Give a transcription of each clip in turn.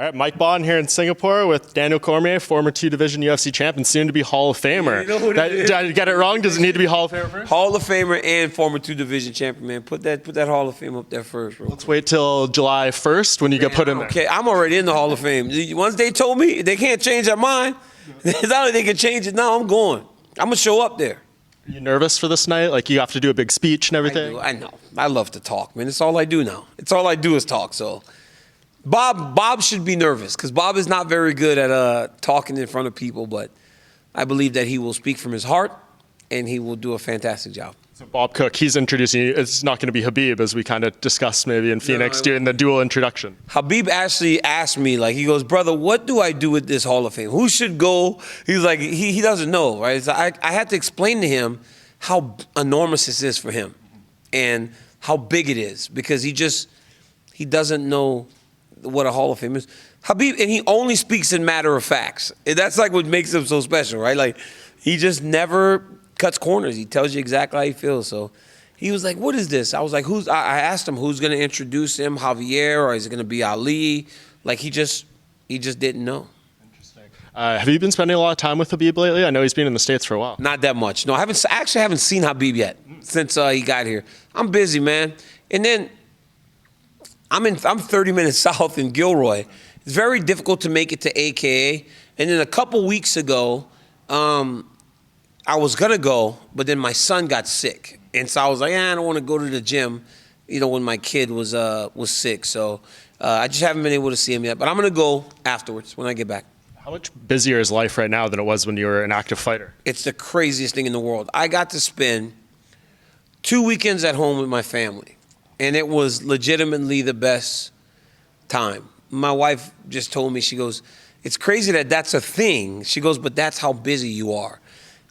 All right, Mike Bohn here in Singapore with Daniel Cormier, former two-division UFC champ and soon-to-be Hall of Famer. You know who that is? Did I get it wrong? Does it need to be Hall of Famer first? Hall of Famer and former two-division champion, man. Put that Hall of Fame up there first, bro. Let's wait till July 1st when you get put in there. Okay, I'm already in the Hall of Fame. Once they told me they can't change their mind, it's not like they can change it now. I'm going. I'm going to show up there. Are you nervous for this night? Like you have to do a big speech and everything? I know. I love to talk, man. It's all I do now. It's all I do is talk, so... Bob should be nervous because Bob is not very good at talking in front of people, but I believe that he will speak from his heart and he will do a fantastic job. So Bob Cook, he's introducing you. It's not going to be Habib as we kind of discussed maybe in Phoenix doing the dual introduction. Habib actually asked me, like, he goes, brother, what do I do with this Hall of Fame? Who should go? He's like, he doesn't know, right? So I had to explain to him how enormous this is for him and how big it is because he doesn't know what a Hall of Fame is. Habib, and he only speaks in matter of facts. And that's like what makes him so special, right? Like, he just never cuts corners. He tells you exactly how he feels. So he was like, what is this? I was like, I asked him who's going to introduce him, Javier, or is it going to be Ali? Like, he just didn't know. Interesting. Have you been spending a lot of time with Habib lately? I know he's been in the States for a while. Not that much. No, I actually haven't seen Habib yet since he got here. I'm busy, man. And then I'm 30 minutes south in Gilroy. It's very difficult to make it to AKA. And then a couple weeks ago, I was gonna go, but then my son got sick, and so I was like, I don't want to go to the gym, when my kid was sick. So I just haven't been able to see him yet. But I'm gonna go afterwards when I get back. How much busier is life right now than it was when you were an active fighter? It's the craziest thing in the world. I got to spend 2 weekends at home with my family. And it was legitimately the best time. My wife just told me, she goes, it's crazy that that's a thing. She goes, but that's how busy you are.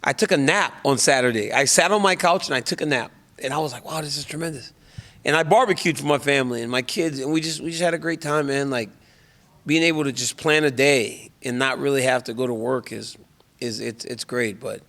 I took a nap on Saturday. I sat on my couch and I took a nap. And I was like, wow, this is tremendous. And I barbecued for my family and my kids. And we just had a great time, man. Like being able to just plan a day and not really have to go to work it's great. But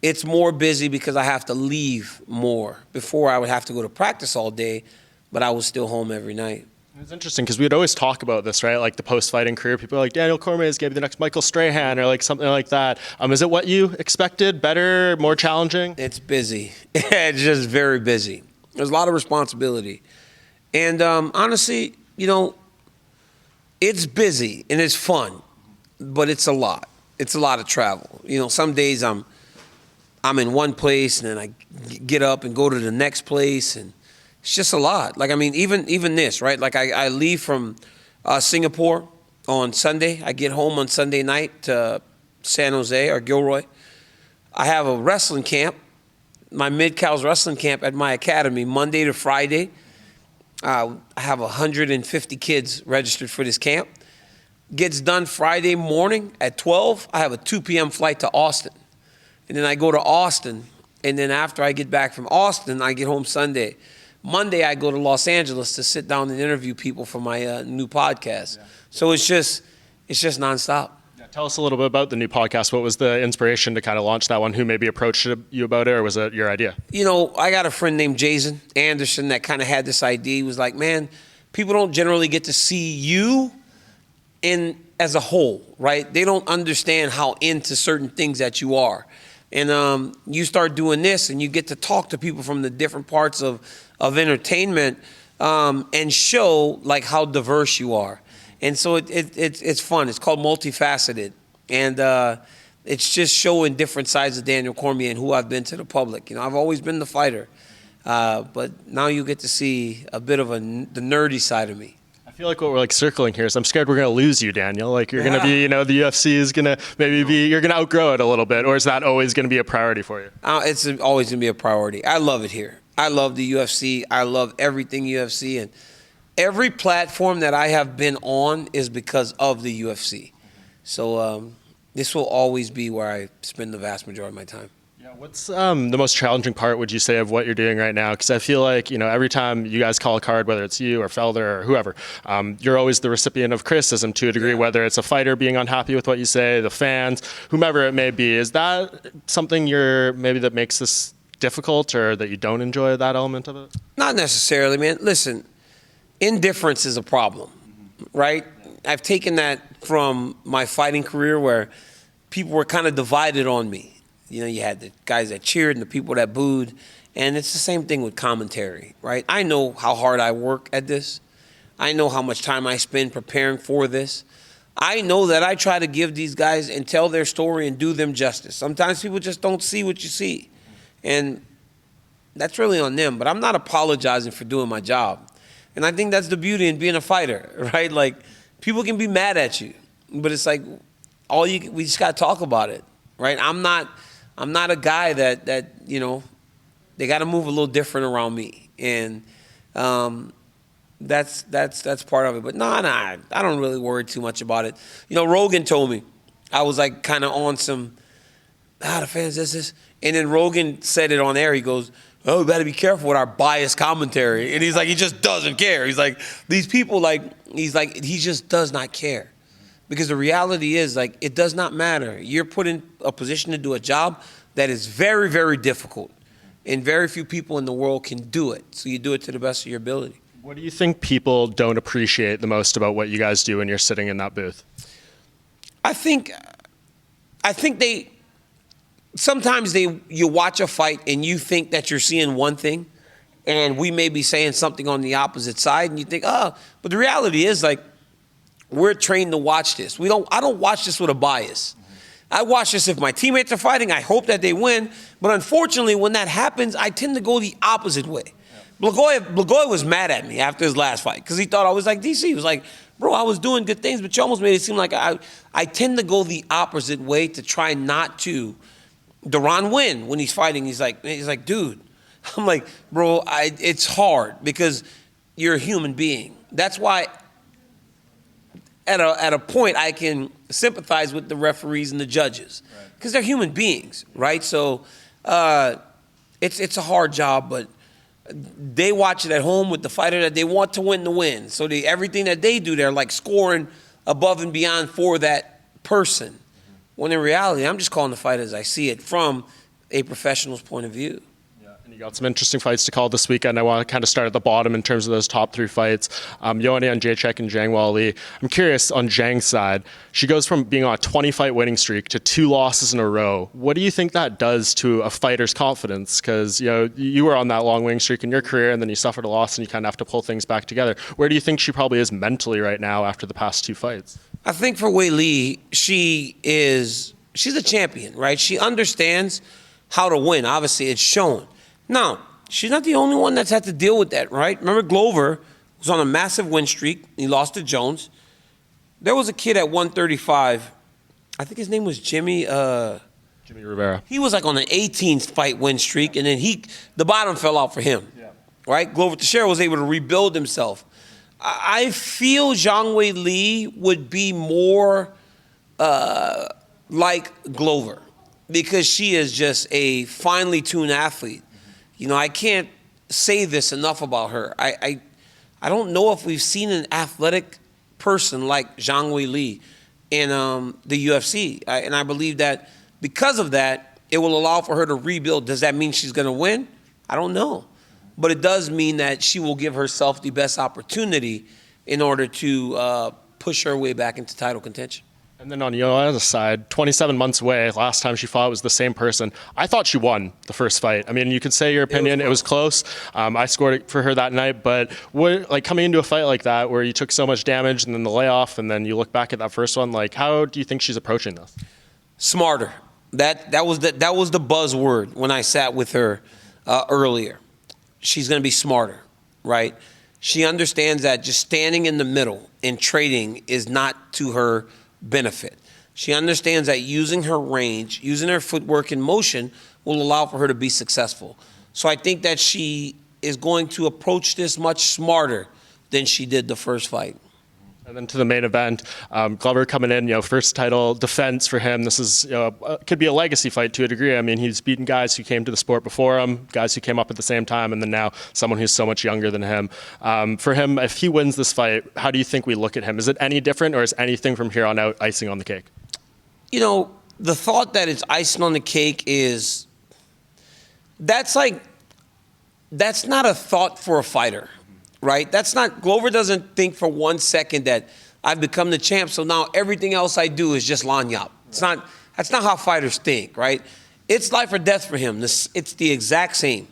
it's more busy because I have to leave more. Before I would have to go to practice all day, but I was still home every night. It's interesting because we'd always talk about this, right? Like the post-fighting career. People are like, Daniel Cormier is going to be the next Michael Strahan or like something like that. Is it what you expected? Better? More challenging? It's busy. It's just very busy. There's a lot of responsibility. And honestly, it's busy and it's fun, but it's a lot. It's a lot of travel. Some days I'm in one place and then I get up and go to the next place and it's just a lot. Like, even this, right? Like I leave from Singapore on Sunday. I get home on Sunday night to San Jose or Gilroy. I have a wrestling camp, my Mid-Cals wrestling camp at my academy, Monday to Friday. I have 150 kids registered for this camp. Gets done Friday morning at 12. I have a 2 p.m. flight to Austin. And then I go to Austin, and then after I get back from Austin, I get home Sunday. Monday, I go to Los Angeles to sit down and interview people for my new podcast. Yeah. So it's just nonstop. Yeah, tell us a little bit about the new podcast. What was the inspiration to kind of launch that one? Who maybe approached you about it, or was it your idea? I got a friend named Jason Anderson that kind of had this idea. He was like, man, people don't generally get to see you as a whole, right? They don't understand how into certain things that you are. And you start doing this and you get to talk to people from the different parts of entertainment and show like how diverse you are. And so it's fun. It's called Multifaceted. And it's just showing different sides of Daniel Cormier and who I've been to the public. I've always been the fighter. But now you get to see a bit of the nerdy side of me. I feel like what we're circling here is I'm scared we're going to lose you, Daniel. Like you're going to be, the UFC is going to you're going to outgrow it a little bit, or is that always going to be a priority for you? It's always going to be a priority. I love it here. I love the UFC. I love everything UFC. And every platform that I have been on is because of the UFC. So this will always be where I spend the vast majority of my time. Yeah, what's the most challenging part, would you say, of what you're doing right now? Because I feel like, every time you guys call a card, whether it's you or Felder or whoever, you're always the recipient of criticism to a degree, whether it's a fighter being unhappy with what you say, the fans, whomever it may be. Is that something that makes this difficult, or that you don't enjoy that element of it? Not necessarily, man. Listen, indifference is a problem, right? I've taken that from my fighting career where people were kind of divided on me. You know, you had the guys that cheered and the people that booed. And it's the same thing with commentary, right? I know how hard I work at this. I know how much time I spend preparing for this. I know that I try to give these guys and tell their story and do them justice. Sometimes people just don't see what you see. And that's really on them. But I'm not apologizing for doing my job. And I think that's the beauty in being a fighter, right? Like, people can be mad at you, but it's like, we just got to talk about it, right? I'm not a guy that you know, they got to move a little different around me. And that's part of it. But I don't really worry too much about it. You know, Rogan told me, I was like kind of on some, the fans, this. And then Rogan said it on air. He goes, oh, we better be careful with our biased commentary. And he's like, he just doesn't care. He's like, these people, he just does not care. Because the reality is, like, it does not matter. You're put in a position to do a job that is very, very difficult. And very few people in the world can do it. So you do it to the best of your ability. What do you think people don't appreciate the most about what you guys do when you're sitting in that booth? I think sometimes you watch a fight and you think that you're seeing one thing, and we may be saying something on the opposite side, and you think, but the reality is, like, we're trained to watch this. I don't watch this with a bias. I watch this if my teammates are fighting. I hope that they win. But unfortunately, when that happens, I tend to go the opposite way. Blagoy was mad at me after his last fight because he thought I was like DC. He was like, bro, I was doing good things, but you almost made it seem like I tend to go the opposite way to try not to. Duran win when he's fighting. He's like, dude. I'm like, bro, it's hard because you're a human being. That's why at a point I can sympathize with the referees and the judges because they're human beings, right? So it's a hard job, but they watch it at home with the fighter that they want to win. So everything that they do, they're like scoring above and beyond for that person. When in reality, I'm just calling the fight as I see it from a professional's point of view. And you got some interesting fights to call this weekend. I want to kind of start at the bottom in terms of those top three fights. Joanna Jędrzejczyk and Zhang Weili. I'm curious on Zhang's side. She goes from being on a 20-fight winning streak to 2 losses in a row. What do you think that does to a fighter's confidence? Because you were on that long winning streak in your career, and then you suffered a loss, and you kind of have to pull things back together. Where do you think she probably is mentally right now after the past 2 fights? I think for Weili, she's a champion, right? She understands how to win. Obviously, it's shown. Now, she's not the only one that's had to deal with that, right? Remember Glover was on a massive win streak. He lost to Jones. There was a kid at 135. I think his name was Jimmy Rivera. He was like on an 18th fight win streak, and then the bottom fell out for him, right? Glover Teixeira was able to rebuild himself. I feel Zhang Weili would be more like Glover because she is just a finely tuned athlete. You know, I can't say this enough about her. I don't know if we've seen an athletic person like Zhang Weili in the UFC. And I believe that because of that, it will allow for her to rebuild. Does that mean she's going to win? I don't know. But it does mean that she will give herself the best opportunity in order to push her way back into title contention. And then on Joanna's side, 27 months away, last time she fought was the same person. I thought she won the first fight. I mean, you could say your opinion. It was close. I scored it for her that night. But coming into a fight like that where you took so much damage and then the layoff and then you look back at that first one, how do you think she's approaching this? Smarter. That was the buzzword when I sat with her earlier. She's going to be smarter, right? She understands that just standing in the middle and trading is not to her benefit. She understands that using her range, using her footwork and motion will allow for her to be successful. So I think that she is going to approach this much smarter than she did the first fight. And then to the main event, Glover coming in, first title defense for him. This is could be a legacy fight to a degree. I mean, he's beaten guys who came to the sport before him, guys who came up at the same time, and then now someone who's so much younger than him. For him, if he wins this fight, how do you think we look at him? Is it any different, or is anything from here on out icing on the cake? The thought that it's icing on the cake is that's not a thought for a fighter. Right? Glover doesn't think for 1 second that I've become the champ, so now everything else I do is just lanyap. That's not how fighters think, right? It's life or death for him. It's the exact same,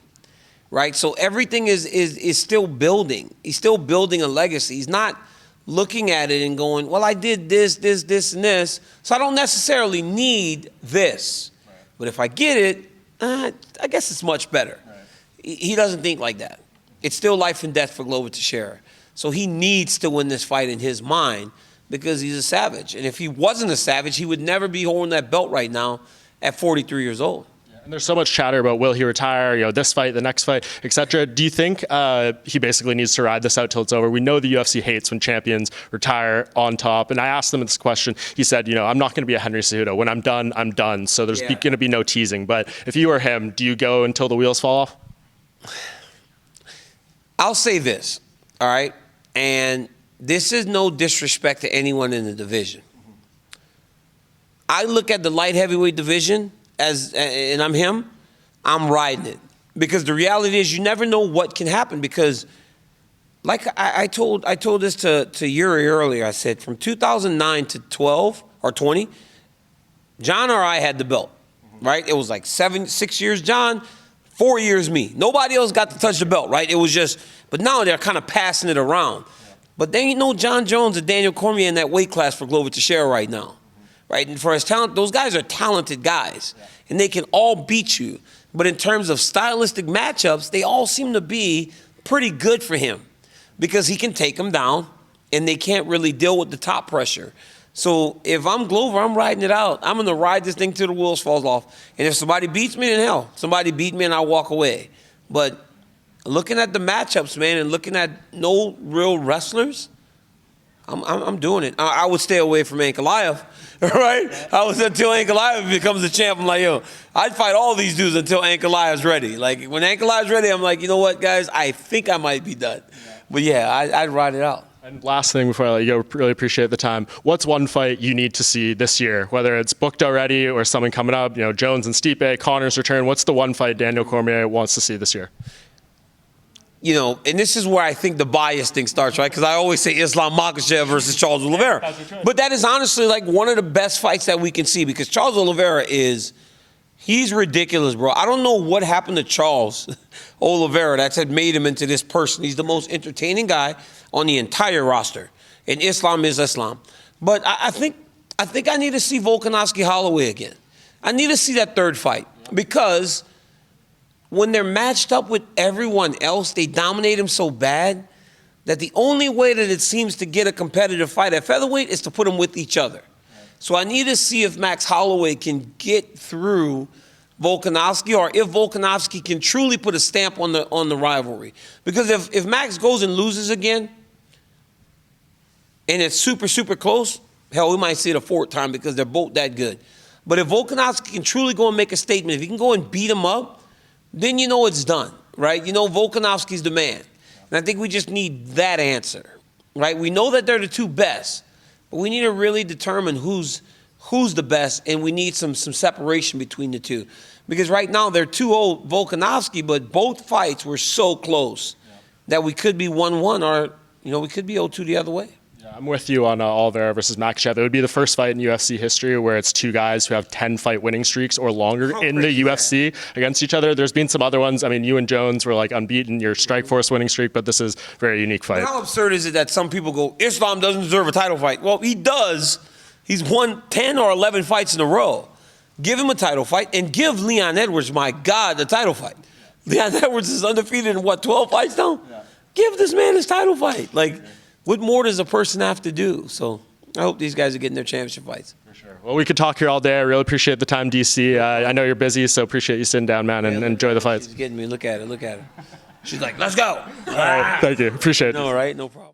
right? So everything is still building. He's still building a legacy. He's not looking at it and going, well, I did this, and this, so I don't necessarily need this. Right. But if I get it, I guess it's much better. Right. He doesn't think like that. It's still life and death for Glover Teixeira. So he needs to win this fight in his mind because he's a savage. And if he wasn't a savage, he would never be holding that belt right now at 43 years old. And there's so much chatter about will he retire, this fight, the next fight, etc. Do you think he basically needs to ride this out till it's over? We know the UFC hates when champions retire on top. And I asked him this question. He said, I'm not going to be a Henry Cejudo. When I'm done, I'm done. So there's going to be no teasing. But if you were him, do you go until the wheels fall off? I'll say this, all right? And this is no disrespect to anyone in the division. I look at the light heavyweight division and I'm him, I'm riding it. Because the reality is you never know what can happen because like I told this to Yuri earlier, I said from 2009 to 12 or 20, John or I had the belt, right? It was like 6 years John, 4 years me. Nobody else got to touch the belt, right? It was just, but now they're kind of passing it around. But there ain't no John Jones or Daniel Cormier in that weight class for Glover Teixeira right now. Right? And for his talent, those guys are talented guys. And they can all beat you. But in terms of stylistic matchups, they all seem to be pretty good for him. Because he can take them down, and they can't really deal with the top pressure. So if I'm Glover, I'm riding it out. I'm going to ride this thing till the wheels falls off. And if somebody beats me, then hell, somebody beat me and I'll walk away. But looking at the matchups, man, and looking at no real wrestlers, I'm doing it. I would stay away from Ankalaev, right? I was until Ankalaev becomes the champ. I'm like, I'd fight all these dudes until Ankalaev's ready. Like when Ankalaev's ready, I'm like, you know what, guys? I think I might be done. But yeah, I'd ride it out. And last thing before I let you go, really appreciate the time. What's one fight you need to see this year, whether it's booked already or something coming up? Jones and Stipe, Connor's return. What's the one fight Daniel Cormier wants to see this year? And this is where I think the bias thing starts, right? Because I always say Islam Makhachev versus Charles Oliveira. But that is honestly like one of the best fights that we can see because Charles Oliveira he's ridiculous, bro. I don't know what happened to Charles Oliveira that's had made him into this person. He's the most entertaining guy on the entire roster. And Islam is Islam. But I think I need to see Volkanovski Holloway again. I need to see that third fight because when they're matched up with everyone else, they dominate him so bad that the only way that it seems to get a competitive fight at featherweight is to put them with each other. So I need to see if Max Holloway can get through Volkanovski or if Volkanovski can truly put a stamp on the rivalry. Because if Max goes and loses again and it's super, super close, hell, we might see it a fourth time because they're both that good. But if Volkanovski can truly go and make a statement, if he can go and beat him up, then it's done, right? Volkanovski's the man. And I think we just need that answer, right? We know that they're the two best, but we need to really determine who's the best, and we need some separation between the two. Because right now they're 2-0 Volkanovski, but both fights were so close that we could be 1-1 or, we could be 0-2 the other way. I'm with you on Oliveira versus Makhachev. It would be the first fight in UFC history where it's two guys who have 10 fight winning streaks or longer in the UFC against each other. There's been some other ones. I mean, you and Jones were like unbeaten, your Strikeforce winning streak, but this is a very unique fight. How absurd is it that some people go, Islam doesn't deserve a title fight? Well, he does. He's won 10 or 11 fights in a row. Give him a title fight and give Leon Edwards, my God, the title fight. Leon Edwards is undefeated in 12 fights now? Yeah. Give this man his title fight. What more does a person have to do? So I hope these guys are getting their championship fights. For sure. Well, we could talk here all day. I really appreciate the time, DC. I know you're busy, so appreciate you sitting down, man, and enjoy the fights. She's getting me. Look at her. She's like, let's go. All right. Thank you. Appreciate it. No, right? No problem.